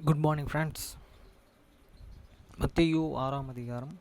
Good morning friends. மத்தேயு 6ஆம் அதிகாரம்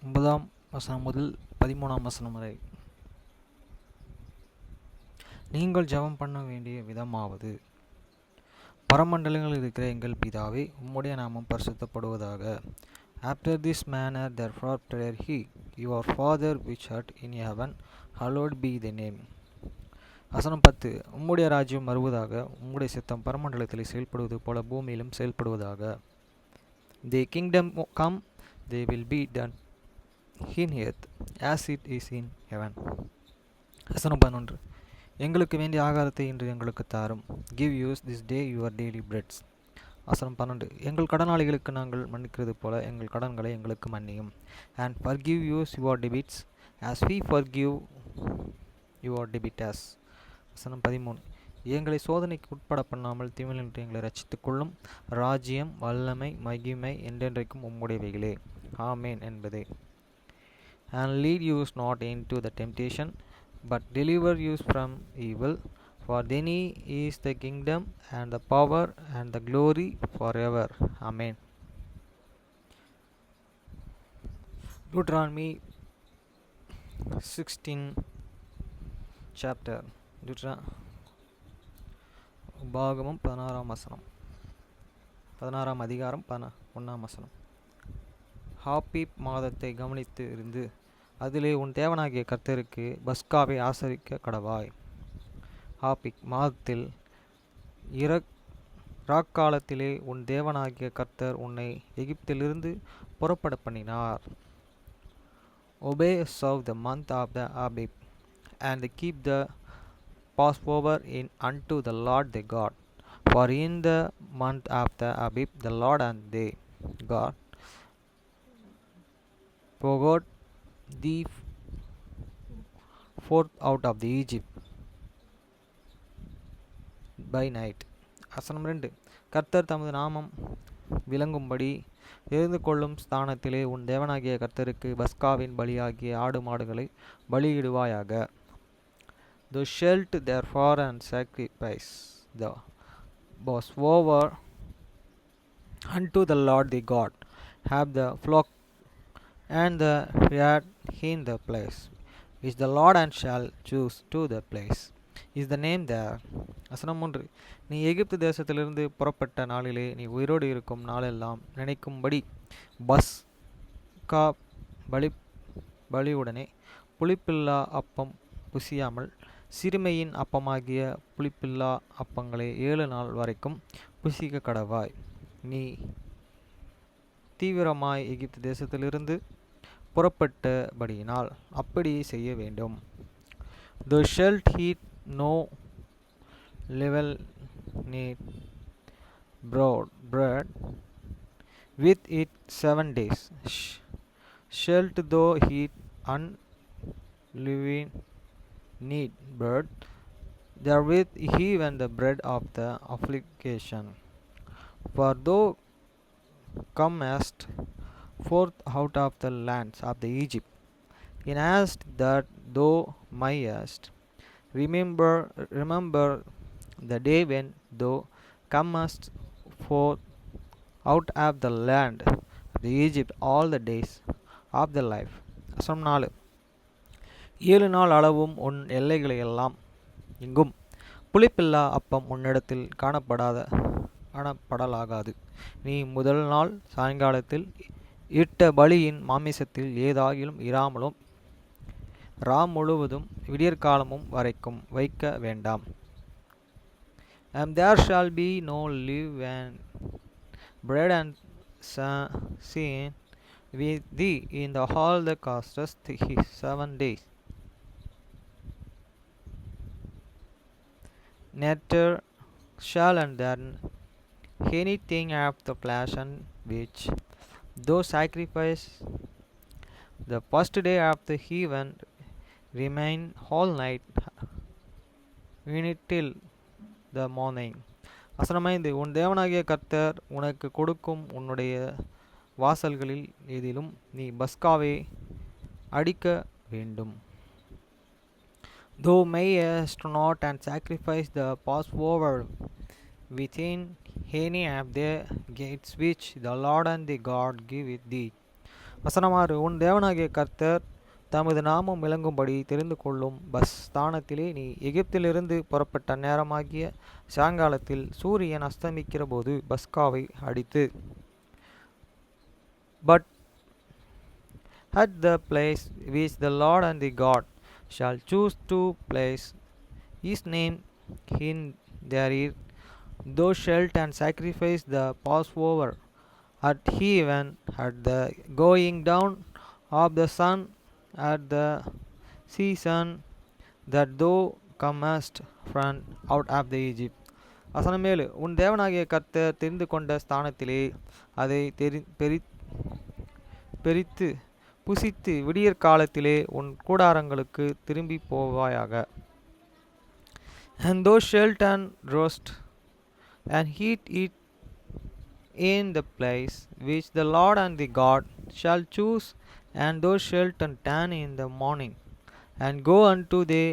9ஆம் வசனம் முதல் 13ஆம் வசனம் வரை. நீங்கள் ஜெபம் பண்ண வேண்டிய விதமாவது, பரமண்டலங்களில் இருக்கிற எங்கள் பிதாவே, உம்முடைய நாமம் பரிசுத்தப்படுவதாக. After this manner therefore prayed he, Your Father which art in heaven, hallowed be thy name. வசனம் 10. உம்முடைய ராஜ்யம் வருவதாக, உம்முடைய சித்தம் பரமண்டலத்தில் செயல்படுவது போல பூமியிலும் செயல்படுவதாக. Thy kingdom come, they will be done in earth as it is in heaven. வசனம் 11. எங்களுக்கு வேண்டிய ஆகாரத்தை இன்று எங்களுக்கு தாரும். Give us this day your daily breads. வசனம் 12. எங்கள் கடனாளிகளுக்கு நாங்கள் மன்னிக்கிறது போல எங்கள் கடன்களை எங்களுக்கு மன்னியும். And forgive us your debts as we forgive your debtors. வசனம் 13. எங்களை சோதனைக்கு உட்பட பண்ணாமல் தீமையிலிருந்து எங்களை ரட்சித்துக் கொள்ளும். ராஜ்யம், வல்லமை, மகிமை என்றென்றைக்கும் உம்முடையவைகளே. ஆமேன் என்பதே. And lead us not into the temptation, but deliver us from evil. For thine is the kingdom and the power and the glory forever. Amen. Deuteronomy 16 chapter. உபாகமம் 16ஆம் வசனம், 16ஆம் அதிகாரம் 1ஆம் வசனம். ஹாப்பீப் மாதத்தை கவனித்து இருந்து அதிலே உன் தேவனாகிய கர்த்தருக்கு பஸ்காவை ஆசரிக்க கடவாய். ஹாப்பிக் மாதத்தில் ராக்காலத்திலே உன் தேவனாகிய கர்த்தர் உன்னை எகிப்திலிருந்து புறப்பட பண்ணினார். Obey serve the month of the Abib, and keep the Passover in unto the Lord thy God. For in the month of the Abib the Lord and thy God brought thee forth out of the Egypt by night. வசனம் 2. கர்த்தர் தமது நாமம் விளங்கும்படி தெரிந்து கொள்ளும் ஸ்தானத்திலே உன் தேவனாகிய கர்த்தருக்கு பஸ்காவின் பலியாகிய ஆடு மாடுகளை பலியிடுவாயாக. Thou shalt therefore and sacrifice the Passover unto the Lord thy God. Have the flock and the yard in the place which the Lord and shall choose to the place is the name there. வசனம் 3. நீ எகிப்து தேசத்திலிருந்து புறப்பட்ட நாளிலே நீ உயிரோடு இருக்கும் நாளெல்லாம் நினைக்கும்படி பஸ்கா பலியுடனே புளிப்பில்லா அப்பம் புசியாமல் சிறுமையின் அப்பமாகிய புளிப்பில்லா அப்பங்களை 7 நாள் வரைக்கும் புசிக்க கடவாய். நீ தீவிரமாய் எகிப்து தேசத்திலிருந்து புறப்பட்டபடியினால் அப்படி செய்ய வேண்டும். Thou shalt eat no leavened bread with it 7 days. Shalt thou eat unleavened bread therewith even the bread of the affliction. For thou comest forth out of the lands of the Egypt, in hast that thou mayest remember the day when thou comest forth out of the land of the Egypt all the days of thy life. வசனம் 4. 7 நாள் அளவும் உன் எல்லைகளையெல்லாம் எங்கும் புளிப்பில்லா அப்பம் உன்னிடத்தில் காணப்படலாகாது. நீ முதல் நாள் சாயங்காலத்தில் இட்ட பலியின் மாமிசத்தில் ஏதாகிலும் இராமலும் முழுவதும் விடியற்காலமும் வரைக்கும் வைக்க வேண்டாம். And there shall be no leavened bread and sin with thee in the hall that casteth 7 days. Neither shall and then anything of the flesh and which thou sacrifice the first day of the heaven remain whole night till the morning. வசனம் 5. உன் தேவனாகிய கர்த்தர் உனக்கு கொடுக்கும் உன்னுடைய வாசல்களில் எதிலும் நீ பஸ்காவை அடிக்க வேண்டும். Thou mayest not and sacrifice the Passover within any of the gates which the Lord and the God giveth thee. வசனம் 6. உன் தேவனாகிய கர்த்தர் தமது நாமம் விளங்கும்படி தெரிந்து கொள்ளும் ஸ்தானத்திலே நீ எகிப்திலிருந்து புறப்பட்ட நேரமாகிய சாயங்காலத்தில் சூரியன் அஸ்தமிக்கிற போது பஸ்காவை அடித்து, but at the place which the Lord and the God shall choose to place his name in therein, thou shalt and sacrifice the Passover at even at the going down of the sun at the season that thou comest from out of the Egypt. வசனம் 7. உன் தேவனாகிய கர்த்தர் தெரிந்து கொண்ட ஸ்தானத்திலே அதை பெரித்து புசித்து விடியற் காலத்திலே உன் கூடாரங்களுக்கு திரும்பி போவாயாக. And thou shalt and roast and heat it in the place which the Lord and the God shall choose, and thou shalt and tan in the morning, and go unto the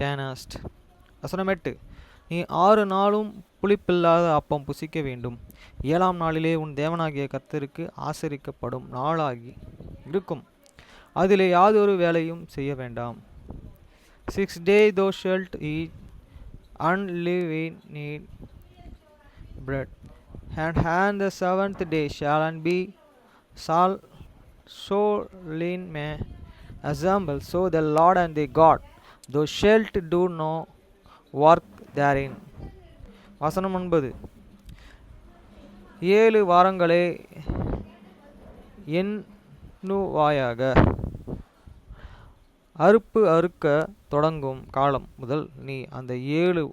tannest. வசனம் 8. நீ 6 நாளும் புளிப்பில்லாத அப்பம் புசிக்க வேண்டும். 7ஆம் நாளிலே உன் தேவனாகிய கர்த்தருக்கு ஆசரிக்கப்படும் நாளாகி இருக்கும். அதிலே யாதொரு வேலையும் செய்ய வேண்டாம். 6 days thou shalt eat unleavened bread, and the 7th day shall be solemn assemble, so the Lord and the God, thou shalt do no work therein. வசனம் 9. 7 வாரங்களே எண்ணுவாயாக. அறுப்பு அறுக்க தொடங்கும் காலம் முதல் நீ அந்த 7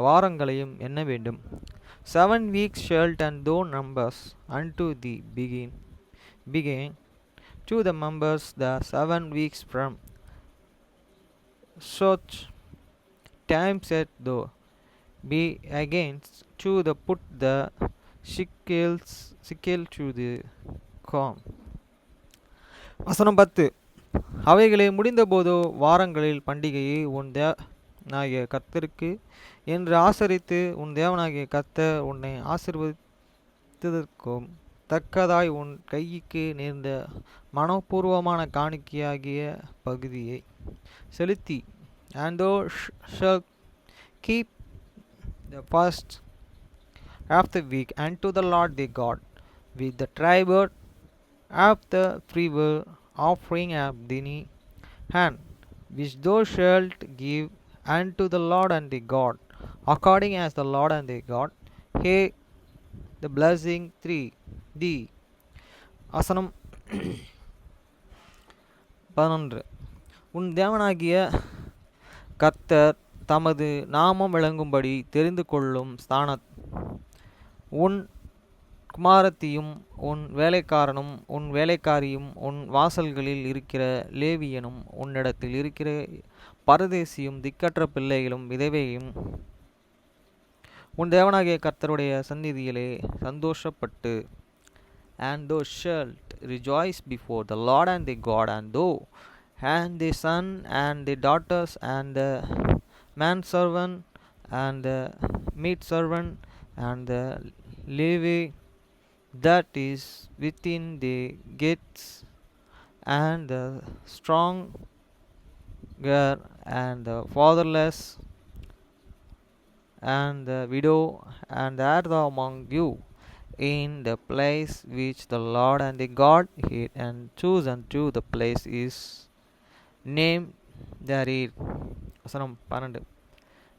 வாரங்களையும் எண்ண வேண்டும். 7 weeks shalt and thou numbers unto the begin to the members the 7 weeks from such time set thou be against to the put the sickle to the corn. வசனம் 10. அவைகளை முடிந்தபோதோ வாரங்களில் பண்டிகையை உன் தேவனாகிய கர்த்தருக்கு என்று ஆசரித்து உன் தேவனாகிய கர்த்தர் உன்னை ஆசீர்வதித்ததற்கும் தக்கதாய் உன் கைக்கு நேர்ந்த மனப்பூர்வமான காணிக்கையாகிய பகுதியை செலுத்தி, and thou shalt keep the first of the week unto the Lord thy God with the tribute of the freewill offering of thine hand, which thou shalt give unto the Lord and the God, according as the Lord and the God hey the blessing thee. வசனம் 11. உன் தேவனாகிய கர்த்தர் தமது நாமம் விளங்கும்படி தெரிந்து கொள்ளும் ஸ்தானத் உன் குமாரத்தியும் உன் வேலைக்காரனும் உன் வேலைக்காரியும் உன் வாசல்களில் இருக்கிற லேவியனும் உன்னிடத்தில் இருக்கிற பரதேசியும் திக்கற்ற பிள்ளைகளும் விதவையும் உன் தேவனாகிய கர்த்தருடைய சந்நிதியிலே சந்தோஷப்பட்டு, and thou shalt rejoice before the Lord and the God, and thou and the son and the daughters and the manservant and the maidservant and the Levi that is within the gates, and the stronger and the fatherless and the widow, and that among you in the place which the Lord and the God hid and choose unto the place is named therein. வசனம் 12.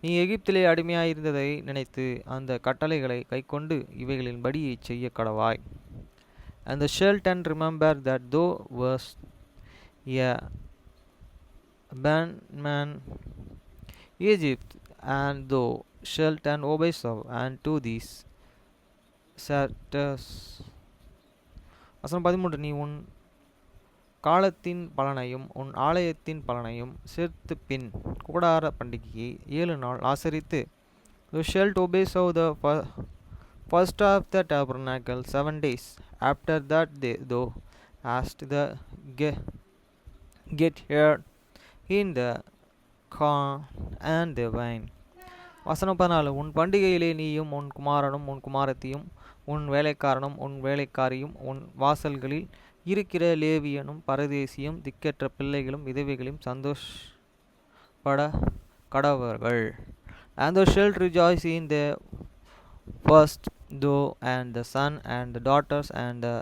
நீ எகிப்திலே அடிமையாயிருந்ததை நினைத்து அந்த கட்டளைகளை கைக்கொண்டு இவைகளின் படியை செய்ய கடவாய். And the shalt and remember that thou wast a bondman Egypt, and thou shalt and obey unto these statutes. வசனம் 13. நீ உன் காலத்தின் பலனையும் உன் ஆலயத்தின் பலனையும் சேர்த்து பின் கூடார பண்டிகையை 7 நாள் ஆசரித்து, thou shalt obey the first of the tabernacle 7 days. After that thou hast the get here in the corn and the wine. வசனம் 14. உன் பண்டிகையிலே நீயும் உன் குமாரனும் உன் குமாரத்தியும் உன் வேலைக்காரனும் உன் வேலைக்காரியும் உன் வாசல்களில் இருக்கிற லேவியனும் பரதேசியும் திக்கற்ற பிள்ளைகளும் விதவைகளும் சந்தோஷப்பட கடவர்கள். And thou shalt rejoice in the first, thou and the son and the daughters and the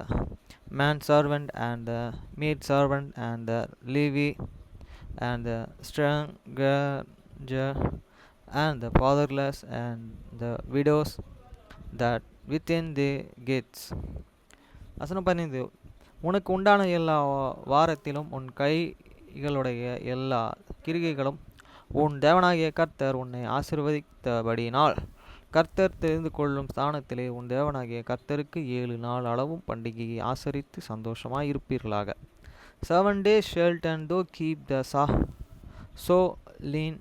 manservant and the maidservant and the Levi and the stranger and the fatherless and the widows that within the gates. வசனம் 15. உனக்கு உண்டான எல்லா வாரத்திலும் உன் கைகளுடைய எல்லா கிரிகைகளும் உன் தேவனாகிய கர்த்தர் உன்னை ஆசீர்வதித்தபடியினால் கர்த்தர் தெரிந்து கொள்ளும் ஸ்தானத்திலே உன் தேவனாகிய கர்த்தருக்கு 7 நாள் அளவும் பண்டிகையை ஆசரித்து சந்தோஷமாய் இருப்பீர்களாக. 7 days shalt and thou keep the solemn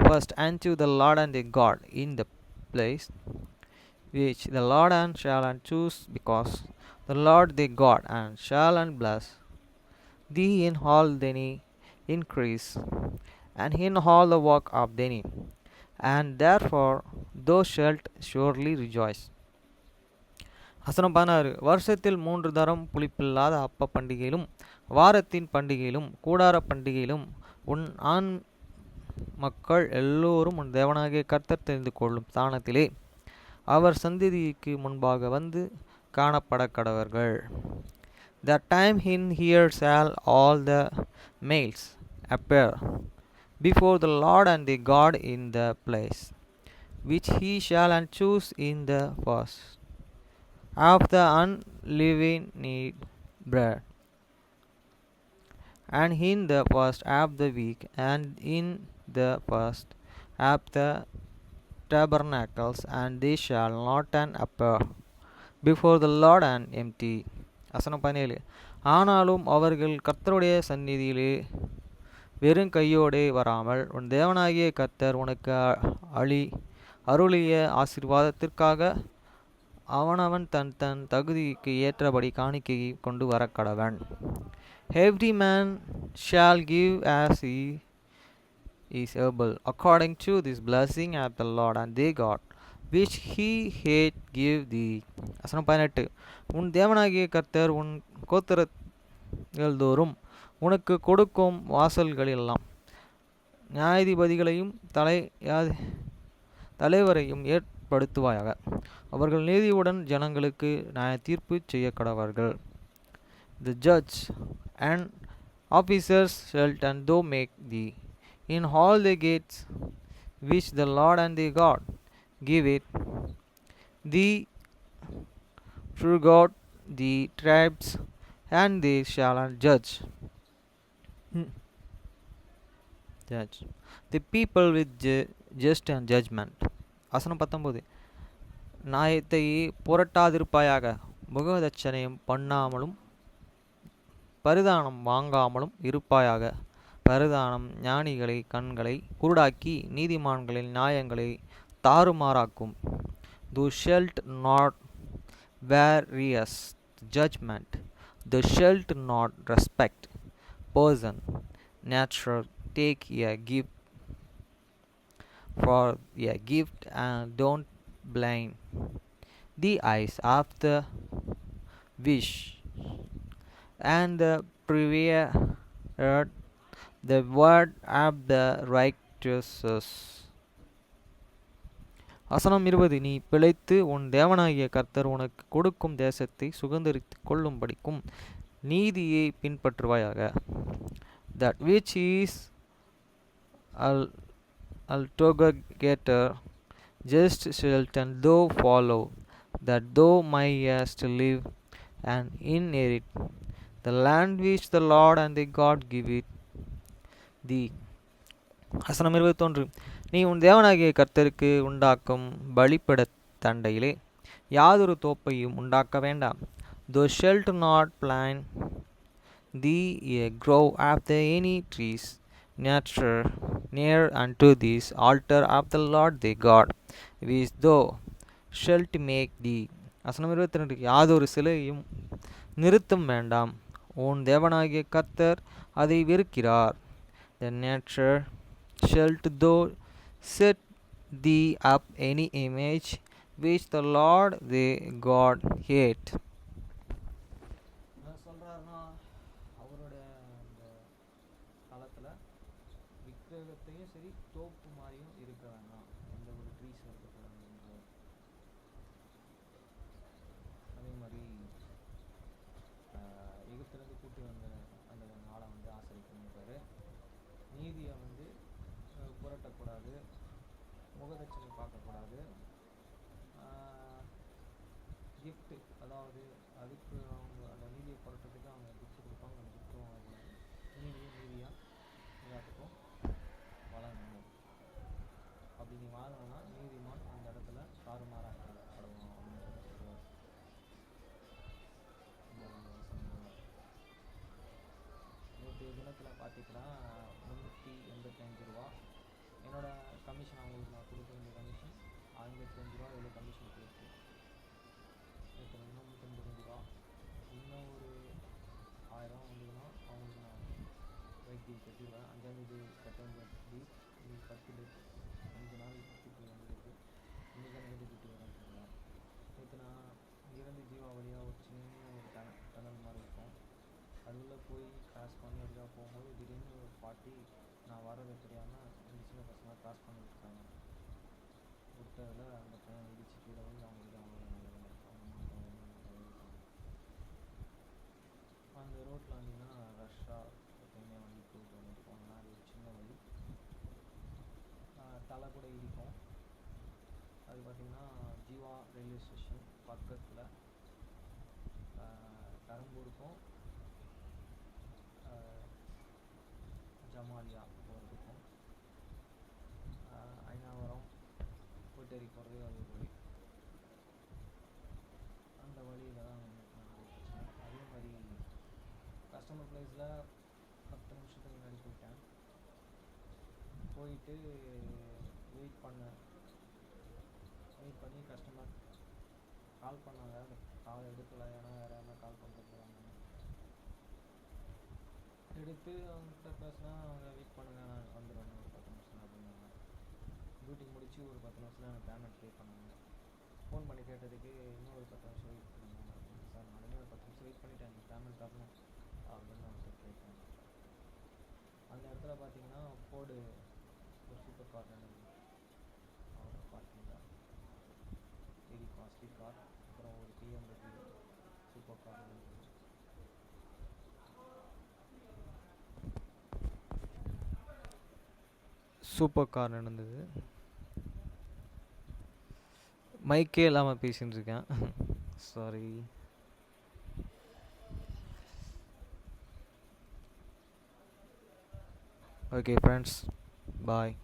first unto the Lord and the God in the place which the Lord and shall and choose, because the Lord thy God and shall and bless thee in all thine increase and in all the work of thine, and therefore thou shalt surely rejoice. வசனம் 16. வருஷத்தில் 3 தரம் புளிப்பில்லாத அப்ப பண்டிகையிலும் வாரத்தின் பண்டிகையிலும் கூடார பண்டிகையிலும் உன் ஆண் மக்கள் எல்லோரும் உன் தேவனாகிய கர்த்தர் தெரிந்து கொள்ளும் ஸ்தானத்திலே அவர் சந்ததிக்கு முன்பாக வந்து காணப்பட கடவர்கள். That time in here shall all the males appear before the Lord and the God in the place which he shall and choose in the first of the unleavened bread, and in the first of the week, and in the first of the tabernacles, and they shall not and appear before the Lord and empty. வசனம் 17. ஆனாலும் அவர்கள் கர்த்தருடைய சந்நிதியிலே வெறும் கையோடே வராமல் உன் தேவனாகிய கர்த்தர் உனக்கு அருளிய ஆசீர்வாதத்திற்காக அவனவன் தன் தன் தகுதிக்கு ஏற்றபடி காணிக்கையை கொண்டு வர கடவன். Every man shall give as he is able, according to this blessing of the Lord and thy God, which he hath give thee. வசனம் 18. உன் தேவனாகிய கர்த்தர் உன் கோத்திரங்கள் தோறும் உனக்கு கொடுக்கும் வாசல்களெல்லாம் நியாயாதிபதிகளையும் தலைவரையும் ஏற்படுத்துவாயாக. அவர்கள் நீதியுடன் ஜனங்களுக்கு நியாய தீர்ப்பு செய்ய கடவர்கள். The judge and officers shall and thou make thee in all the gates which the Lord and the God give it thee throughout the tribes, and they shall judge the people with just and judgment. வசனம் 19. நியாயத்தை புரட்டாதிருப்பாயாக, முகதட்சணையும் பண்ணாமலும் பரிதானம் வாங்காமலும் இருப்பாயாக. பரிதானம் ஞானிகளை கண்களை குருடாக்கி நீதிமான்களின் நியாயங்களை தாறுமாறாக்கும். Thou shalt not various judgment, thou shalt not respect person, natural, take a gift for a gift, and don't blind the eyes of the wish and the prepared the word of the righteous. வசனம் 20. நீ பிழைத்து உன் தேவனாகிய கர்த்தர் உனக்கு கொடுக்கும் தேசத்தை சுதந்தரித்து கொள்ளும்படிக்கும் நீதியை பின்பற்றுவாயாக. That which is altogether just shalt and thou follow, that thou mayest live and inherit the land which the Lord and the God give it thee. வசனம் 21. நீ உன் தேவனாகிய கர்த்தருக்கு உண்டாக்கும் பலிபீட தண்டையிலே யாதொரு தோப்பையும் உண்டாக்க வேண்டாம். Thou shalt not plant thee a grove after any trees near unto this altar of the Lord thy God, which thou shalt make thee. வசனம் 22. யாதொரு சிலையும் நிறுத்தம் வேண்டாம், உன் தேவனாகிய கர்த்தர் அதை வெறுக்கிறார். The nature shalt thou Set thee up any image which the Lord thy God hate. என்ன சொல்கிறாருன்னா, அவரோட அந்த காலத்தில் விக்கிரகத்தையும் சரி தோப்பு மாதிரியும் இருக்க வேணாம், எந்த ஒரு ட்ரீஸ் இருக்கக்கூடாது. அதே மாதிரி எகிப்திலேருந்து கூட்டி வந்த அந்த நாளை வந்து ஆசரிக்கணுன்றாரு. நீதியை வந்து புரட்டக்கூடாது, முகதட்சணை பார்க்கக்கூடாது, கிஃப்ட்டு, அதாவது அதுக்கு அவங்க அந்த நீதியை புரட்டுறதுக்கு அவங்க கிஃப்ட் கொடுப்பாங்க, அந்த கிஃப்ட்டும் வாங்கக்கூடாது. நீதியாக எல்லாத்துக்கும் வழங்கணும். அப்படி நீ வாங்கினா நீதிமான் அந்த இடத்துல தாறுமாறாக்கப்படுவான் அப்படின்னு சொல்லுவார். நேற்று தினத்தில் பார்த்தீங்கன்னா 385 ரூபா என்னோடய கமிஷன், அவங்களுக்கு நான் கொடுக்க வேண்டிய கமிஷன் 55 ரூபா எவ்வளோ கமிஷன் கொடுத்து நேற்று 385 ரூபா. இன்னும் ஒரு 1000 வந்ததுன்னா அவங்களுக்கு நான் வைத்தி கட்டிடுவேன். 5ஆந்தேதி கட்ட வேண்டிய இன்னைக்கு 10 டேட், 5 நாள் கட்டி வந்துருக்கு. இன்றைக்கி நைட்டு கட்டி வரேன். நேற்று நான் இங்கேருந்து ஜீவா வழியாக ஒரு சின்ன ஒரு டனல் மாதிரி இருக்கும், அதுக்குள்ளே போய் கிராஸ் பண்ணி வழியாக போகும்போது திடீர்னு ஒரு பாட்டி நான் வரது தெரியாமல் ரெண்டு சின்ன பசங்க கிராஸ் பண்ணி விட்டுருக்காங்க. விட்டதில் அந்த பையன் இடிச்சு கீழே வந்து அவங்களுக்கு அந்த ரோட்டில் வந்தீங்கன்னா ரஷ்ஷாக எப்பயுமே வண்டி போயிட்டு வந்துட்டு போனோம்னா அது ஒரு சின்ன வழி, தலை கூட இடிக்கும். அது பார்த்திங்கன்னா ஜீவா ரயில்வே ஸ்டேஷன் பக்கத்தில் பெரம்பூருக்கும் ஜமாலியா போகிறதுக்கும் ஐநாவரம் கோட்டேரி போகிறது அது ஒரு வழி. அந்த வழியில் தான் பிரச்சனை. அதே மாதிரி கஸ்டமர் ப்ளேஸில் 10 நிமிஷத்துக்கு முன்னாடி போயிட்டேன். போயிட்டு வெயிட் பண்ணி கஸ்டமர் கால் பண்ணாங்க, அந்த கால் எடுக்கலை. ஏன்னா வேறு யாருன்னா கால் பண்ணுறாங்க. எடுத்து அவங்ககிட்ட பேசினா அவங்க வெயிட் பண்ணுங்கள் நான் வந்துடுவேன் ஒரு 10 நிமிஷம் அப்படின்னாங்க. டியூட்டி முடித்து ஒரு 10 நிமிஷத்தில் எனக்கு பேமெண்ட் பே பண்ணாங்க. ஃபோன் பண்ணி கேட்டதுக்கு இன்னும் ஒரு 10 நிமிஷம் வெயிட் பண்ணுங்க அப்படின்னு. சார் நானுமே ஒரு 10 நிமிஷம் வெயிட் பண்ணிட்டேன், எனக்கு பேமெண்ட் தரணும் அப்படின்னு அவங்ககிட்ட கேட்டேன். அந்த இடத்துல பார்த்தீங்கன்னா ஃபோர்டு ஒரு சூப்பர் கார் இருந்தது, அவரோட பார்க்கிங்கில் வெரி காஸ்ட்லி கார். அப்புறம் ஒரு BMW சூப்பர் கார் இருந்தது. சூப்பர் கார் நடந்தது. மைக்கே இல்லாமல் பேசின்னு இருக்கேன், சாரி. ஓகே ஃப்ரெண்ட்ஸ், பாய்.